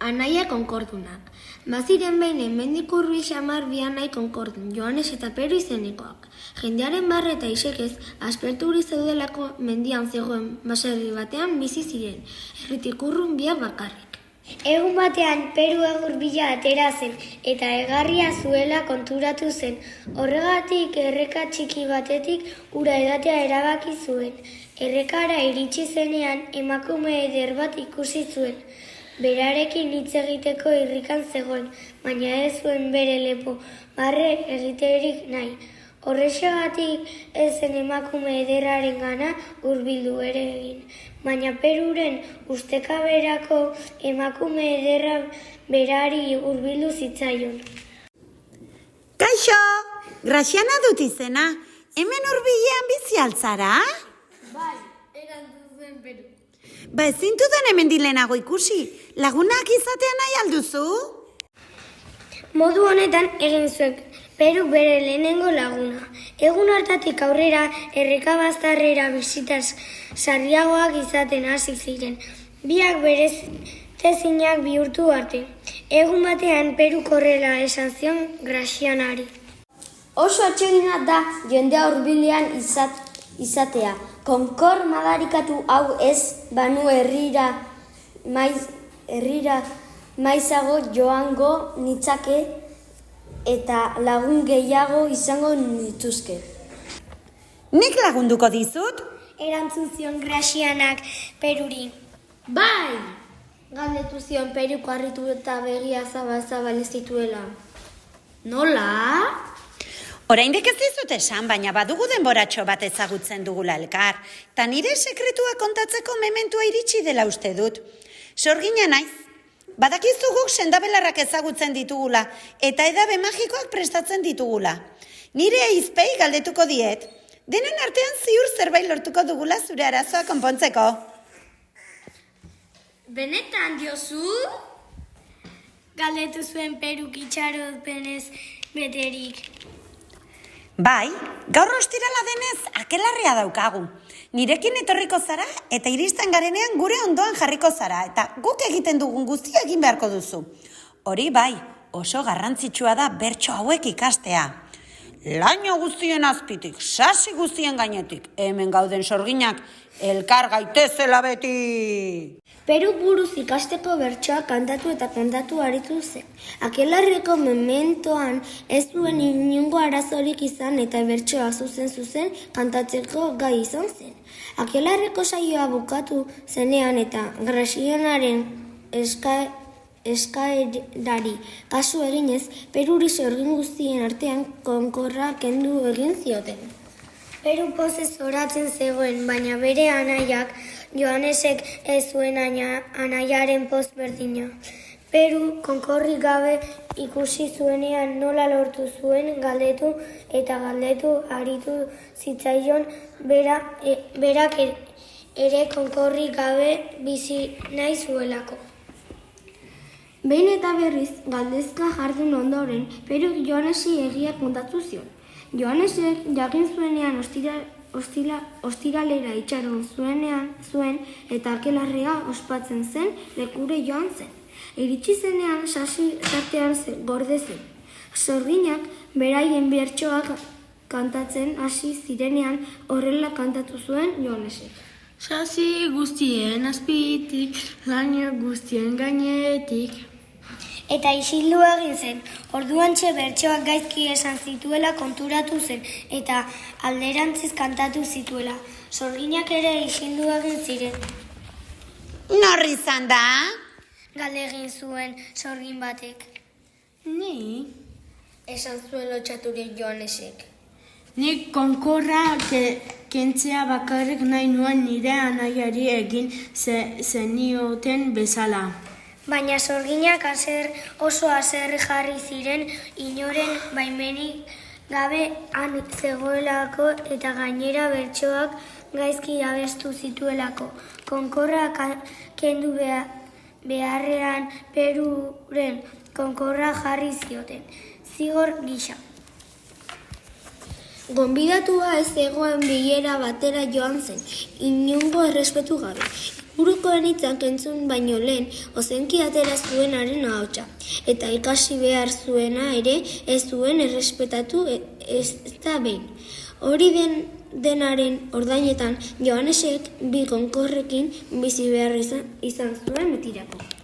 anaia konkordunak. Baziren behin hemendik hurbil xamar bi anai konkordun, Joanes eta Peru izenekoak. Jendearen barre eta isekez, asperturi zeudelako mendian zegoen baserri batean bizi ziren, herritik urrun biak bakarrik. Egun batean Peru hurbila atera zen eta egarria zuela konturatu zen. Horregatik erreka txiki batetik ura edatea erabaki zuen. Errekara iritsi zenean emakume eder bat ikusi zuen. Berarekin hitz egiteko irrikan zegoen, baina ez zuen bere lepo barre egiterik nahi. Horrexegatik ez zen emakume ederraren gana hurbildu ere egin. Baina Peruren ustekaberako emakume ederra berari hurbildu zitzaion. Kaixo, Graziana dut izena. Hemen hurbilean bizi altzara? Bai, erantzun zen Peru. Ba ezin dudan hemen dilenago ikusi. Lagunak izatea nahi alduzu? Modu honetan egin zuen Peru bere lehenengo laguna. Egun hartatik aurrera erreka baztarrera bisitaz sarriagoak izaten hasi ziren. Biak berez tezinak bihurtu arte. Egun batean Peru korrela esan zion Grazianari. Oso atsegina da jendea hurbilean izatea. Konkor madarikatu hau ez banu herrira maizago joango nitzake eta lagun gehiago izango nituzke. Nik lagunduko dizut? Erantzun zion Grazianak Peruri. Bai! Galdetu zion Peruko harritu eta begia zabal zituela. Nola? Oraindik ez dizut esan, baina badugu denboratxo bat ezagutzen dugula elkar. Ta nire sekretua kontatzeko mementua iritsi dela uste dut. Sorgina naiz. Badakizu guk sendabelarrak ezagutzen ditugula eta edabe magikoak prestatzen ditugula. Nire aizpei galdetuko diet. Denen artean ziur zerbait lortuko dugula zure arazoa konpontzeko. Benetan diozu? Galdetu zuen Peruk itxaropenez beterik. Bai, gaur ostirala denez akelarria daukagu. Nirekin etorriko zara eta iristen garenean gure ondoan jarriko zara eta guk egiten dugun guztia egin beharko duzu. Hori bai, oso garrantzitsua da bertso hauek ikastea. Laino guztien azpitik, sasi guztien gainetik, hemen gauden sorginak, elkar gaitezela beti! Peru buruz ikasteko bertsoa kantatu eta kantatu aritu zen. Akelarreko mementoan ez duen inongo arazorik izan eta bertsoa zuzen kantatzeko gai izan zen. Akelarreko saioa bukatu zenean eta Grazianaren eskaerari kasu eginez, Peruri sorgin guztien artean konkorra kendu egin zioten. Peru pozez oratzen zegoen, baina bere anaiak Joanesek ez zuen anaiaren poz berdina. Peru konkorrik gabe ikusi zuenean nola lortu zuen galdetu aritu zitzaion berak ere konkorrik gabe bizi nahi zuelako. Behin eta berriz galdezka jardun ondoren, Peruk Joanesi egia kontatu zion. Joanesek jakin zuenean ostiralera itxaron zuen eta akelarrea ospatzen zen lekure joan zen. Iritsi zenean sasi tartean gorde zen. Sorginak beraien bertsoak kantatzen hasi zirenean horrela kantatu zuen Joanesek. Sasi guztien azpitik, laino guztien gainetik. Eta isildu egin zen, orduantxe bertsoak gaizki esan zituela konturatu zen, eta alderantziz kantatu zituela. Sorginak ere isildu egin ziren. Nor izan da? Galdegin zuen sorgin batek. Ni? Esan zuen lotxaturik Joanesek. Nik konkorra kentzea bakarrik nahi nuen nire anaiari egin zenioten bezala. Baina sorginak oso haserre jarri ziren inoren baimenik gabe han zegoelako eta gainera bertsoak gaizki abestu zituelako. Konkorra kendu beharrean Peruren konkorra jarri zioten, zigor gisa. Gonbidatua ez zegoen bilera batera joan zen, inongo errespetu gabe. Burukoen hitzak entzun baino lehen, ozenki atera zuen haren ahotsa, eta ikasi behar zuena ere ez zuen errespetatu ez da behin. Hori denaren ordainetan Joanesek bi konkorrekin bizi behar izan zuen betirako.